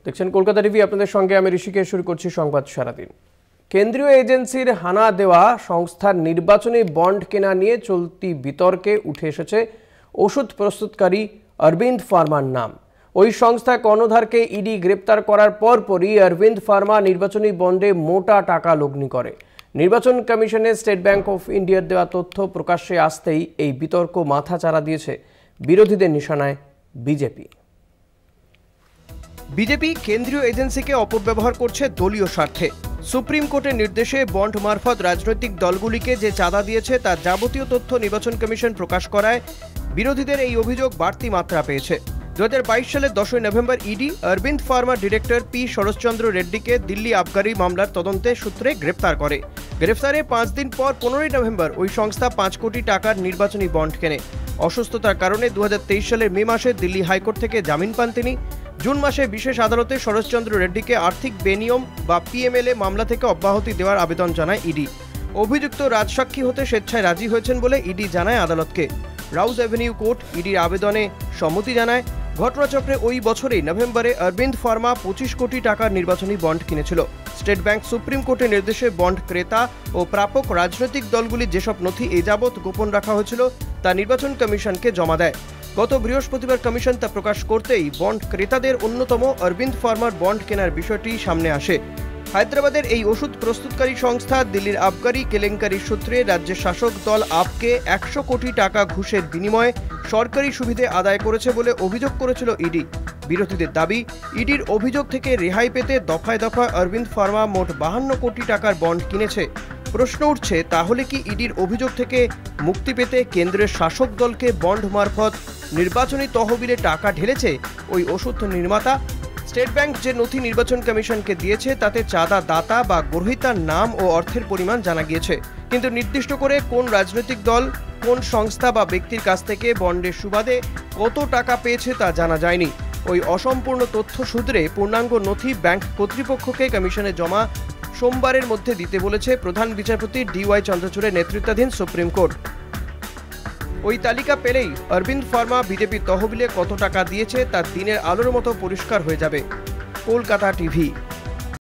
দেখছেন কলকাতা টিভি, আপনাদের সঙ্গে আমি ঋষিকেশ। শুরু করছি সংবাদ সারাদিন। কেন্দ্রীয় এজেন্সির হানা দেওয়া সংস্থার নির্বাচনী বন্ড কেনা নিয়ে চলতি বিতর্কে উঠে এসেছে ওষুধ প্রস্তুতকারী অরবিন্দ ফার্মার নাম। ওই সংস্থা কর্ণধারকে ইডি গ্রেপ্তার করার পরপরই অরবিন্দ ফার্মা নির্বাচনী বন্ডে মোটা টাকা লগ্নি করে। নির্বাচন কমিশনে স্টেট ব্যাংক অফ ইন্ডিয়ার দেওয়া তথ্য প্রকাশ্যে আসতেই এই বিতর্ক মাথাচাড়া দিয়েছে বিরোধীদের নিশানায় বিজেপি। বিজেপি কেন্দ্রীয় এজেন্সিকে অপব্যবহার করছে দলীয় স্বার্থে। সুপ্রিম কোর্টের নির্দেশে বন্ড মারফত রাজনৈতিক দলগুলিকে যে চাঁদা দিয়েছে তার যাবতীয় তথ্য নির্বাচন কমিশন প্রকাশ করায় বিরোধীদের এই অভিযোগ বাড়তি মাত্রা পেয়েছে। 2022 সালের 10 নভেম্বর ইডি অরবিন্দ ফার্মার ডিরেক্টর পি শরৎচন্দ্র রেড্ডিকে দিল্লি আবগারি মামলার তদন্তের সূত্রে গ্রেপ্তার করে। গ্রেফতারে 5 দিন পর 15 নভেম্বর ওই সংস্থা 5 কোটি টাকার নির্বাচনী বন্ড কেনে। অসুস্থতার কারণে 2023 সালের মে মাসে দিল্লি হাইকোর্ট থেকে জামিন পান তিনি। জুন মাসে বিশেষ আদালতে শরৎচন্দ্র রেড্ডিকে আর্থিক বেনিয়ম বা পিএমএলএ মামলা থেকে অব্যাহতি দেওয়ার আবেদন জানায় ইডি। অভিযুক্ত রাজসাক্ষী হতে স্বেচ্ছায় রাজি হয়েছেন বলে ইডি জানায় আদালতকে। রাউজ অ্যাভিনিউ কোর্ট ইডির আবেদনে সম্মতি জানায়। ঘটনাচক্রে ওই বছরেই নভেম্বরে অরবিন্দ ফার্মা 25 কোটি টাকার নির্বাচনী বন্ড কিনেছিল। স্টেট ব্যাংক সুপ্রিম কোর্টের নির্দেশে বন্ড ক্রেতা ও প্রাপক রাজনৈতিক দলগুলির যেসব নথি এযাবৎ গোপন রাখা হয়েছিল তা নির্বাচন কমিশনকে জমা দেয়। গত বৃহস্পতিবার কমিশন তা প্রকাশ করতেই বন্ড ক্রেতাদের অন্যতম অরবিন্দ ফার্মার বন্ড কেনার বিষয়টি সামনে আসে। হায়দ্রাবাদের এই ওষুধ প্রস্তুতকারী সংস্থা দিল্লির আবগারি কেলেঙ্কারির সূত্রে রাজ্যের শাসক দল আপকে 100 কোটি টাকা ঘুষের বিনিময়ে সরকারি সুবিধে আদায় করেছে বলে অভিযোগ করেছিল ইডি। বিরোধীদের দাবি, ইডির অভিযোগ থেকে রেহাই পেতে দফায় দফায় অরবিন্দ ফার্মা মোট 52 কোটি টাকার বন্ড কিনেছে। প্রশ্ন উঠছে, তাহলে কি ইডির অভিযোগ থেকে মুক্তি পেতে কেন্দ্রের শাসক দলকে বন্ড মারফত নির্বাচনী তহবিলে টাকা ঢেলেছে ওই ওষুধ নির্মাতা? স্টেট ব্যাংক যে নথি নির্বাচন কমিশনকে দিয়েছে তাতে চাঁদা দাতা বা গ্রহীতার নাম ও অর্থের পরিমাণ জানা গিয়েছে, কিন্তু নির্দিষ্ট করে কোন রাজনৈতিক দল, কোন সংস্থা বা ব্যক্তির কাছ থেকে বন্ডের সুবাদে কত টাকা পেয়েছে তা জানা যায়নি। ওই অসম্পূর্ণ তথ্য সূত্রে পূর্ণাঙ্গ নথি ব্যাংক কর্তৃপক্ষকে কমিশনে জমা সোমবারের মধ্যে দিতে বলেছে প্রধান বিচারপতি DY চন্দ্রচূড়ের নেতৃত্বাধীন সুপ্রিম কোর্ট। ওই তালিকা পেলেই অরবিন্দ ফার্মা বিজেপি তহবিলে কত টাকা দিয়েছে তা দিনের আলোর মতো পরিষ্কার হয়ে যাবে। কলকাতা টিভি।